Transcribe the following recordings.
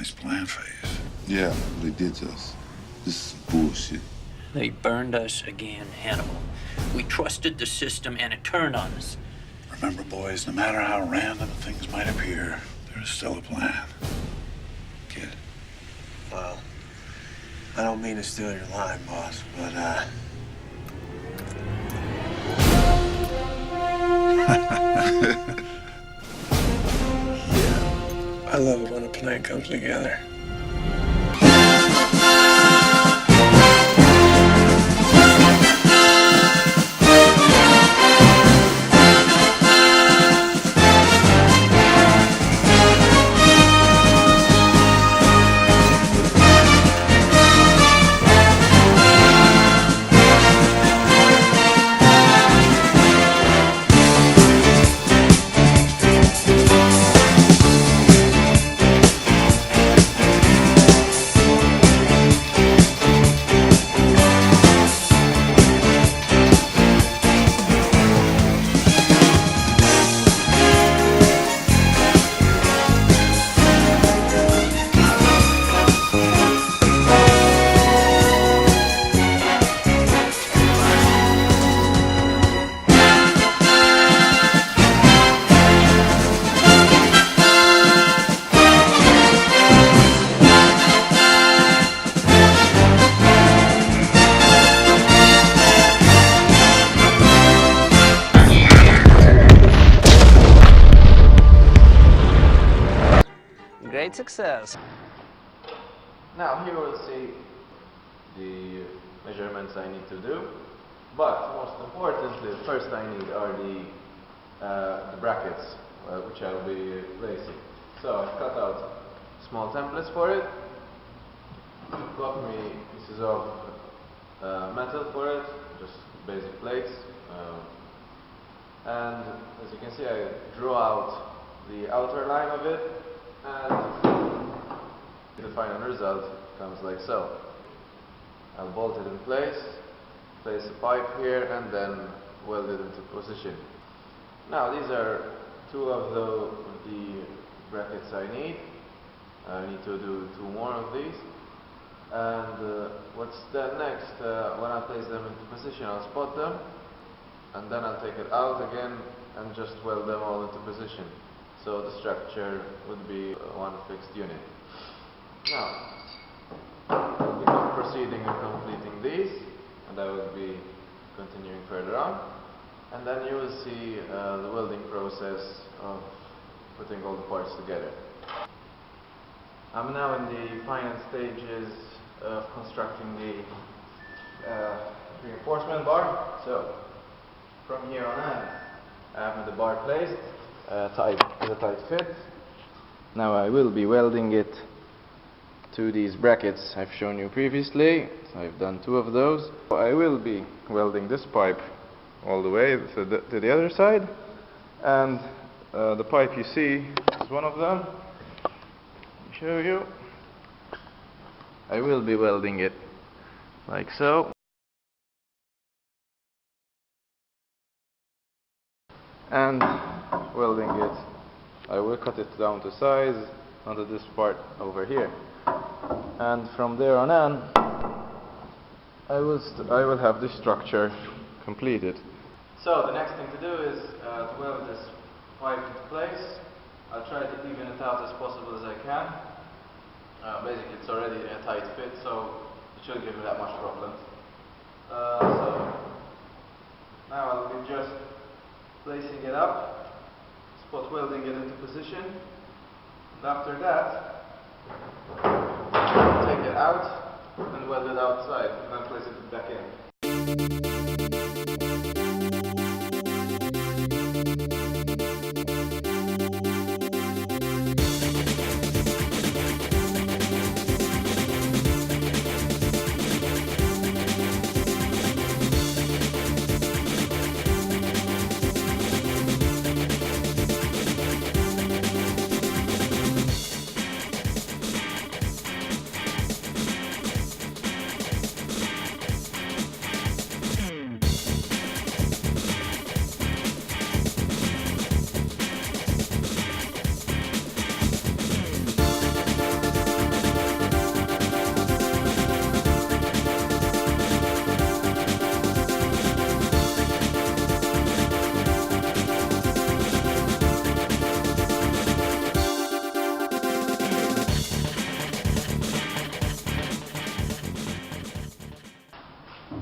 this plan phase. Yeah, they did to us. This is bullshit. They burned us again, Hannibal. We trusted the system and it turned on us. Remember, boys, no matter how random things might appear, there's still a plan. Kid. Well, I don't mean to steal your line, boss, but, yeah, I love it when a plan comes together. Great success. Now here we'll see the measurements I need to do, but most importantly, first I need are the brackets, which I'll be placing. So I've cut out small templates for it, got me pieces of metal for it, just basic plates, and as you can see I drew out the outer line of it, and the final result comes like so. I'll bolt it in place a pipe here, and then weld it into position. Now these are two of the brackets I need. I need to do two more of these. And what's then next? When I place them into position, I'll spot them, and then I'll take it out again and just weld them all into position. So the structure would be one fixed unit. Now, I'll be proceeding and completing these, and I will be continuing further on. And then you will see the welding process of putting all the parts together. I'm now in the final stages of constructing the reinforcement bar. So, from here on out, I have the bar placed. With a tight fit. Now I will be welding it to these brackets I've shown you previously. So I've done two of those. I will be welding this pipe all the way to the other side, and the pipe you see is one of them. Let me show you. I will be welding it like so. And welding it, I will cut it down to size onto this part over here, and from there on I will have this structure completed. So the next thing to do is to weld this pipe into place. I'll try to even it out as possible as I can. Basically it's already a tight fit, so it shouldn't give me that much problem. So now I'll be just placing it up, spot welding it into position, and after that take it out and weld it outside, and then place it back in.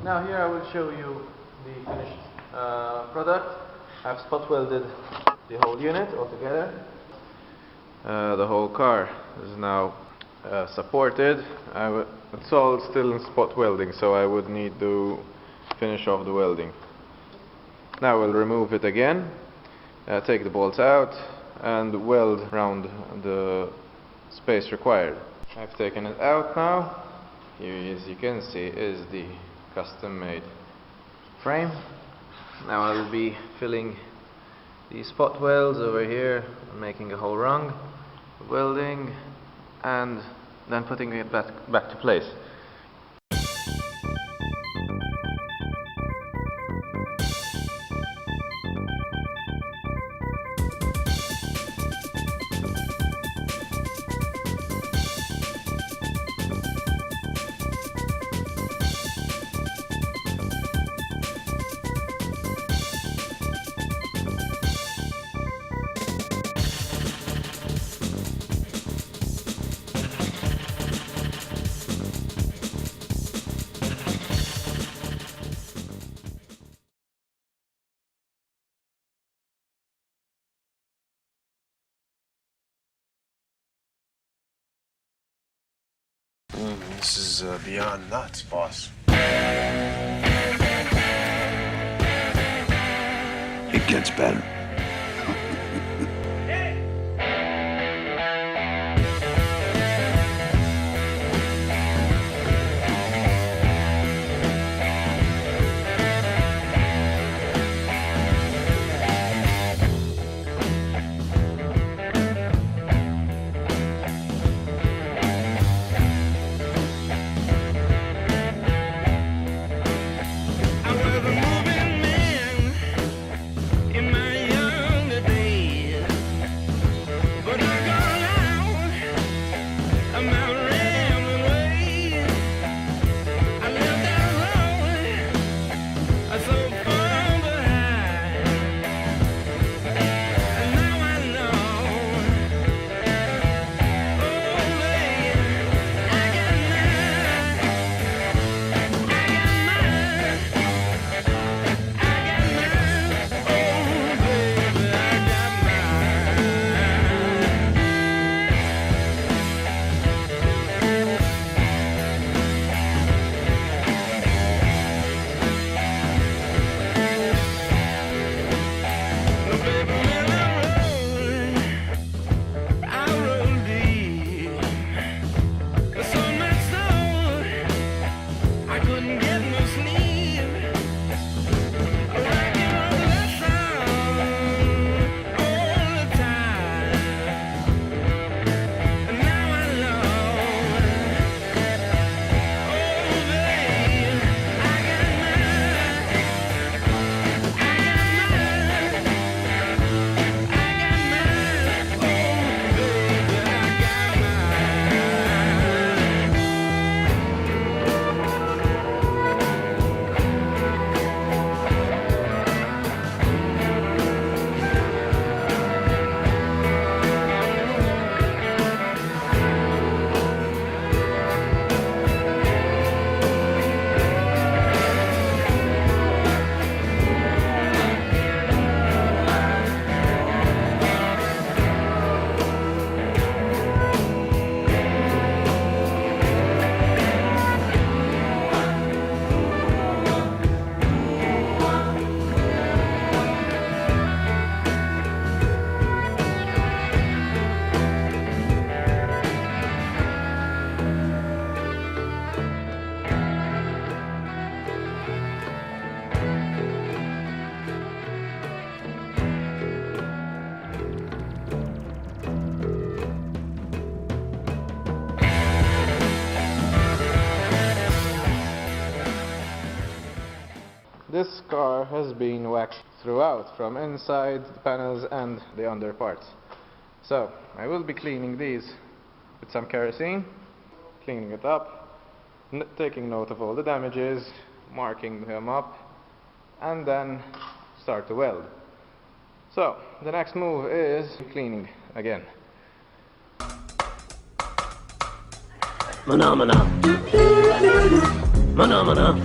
Now here I will show you the finished product. I've spot welded the whole unit altogether. The whole car is now supported. It's all still in spot welding, so I would need to finish off the welding. Now we'll remove it again, take the bolts out and weld around the space required. I've taken it out now. Here, as you can see, is the custom made frame. Now I'll be filling these spot welds over here, making a whole rung, welding, and then putting it back to place. This is beyond nuts, boss. It gets better. This car has been waxed throughout, from inside the panels and the under parts. So I will be cleaning these with some kerosene, cleaning it up, taking note of all the damages, marking them up, and then start to weld. So the next move is cleaning again. Phenomena. Mana. Mana.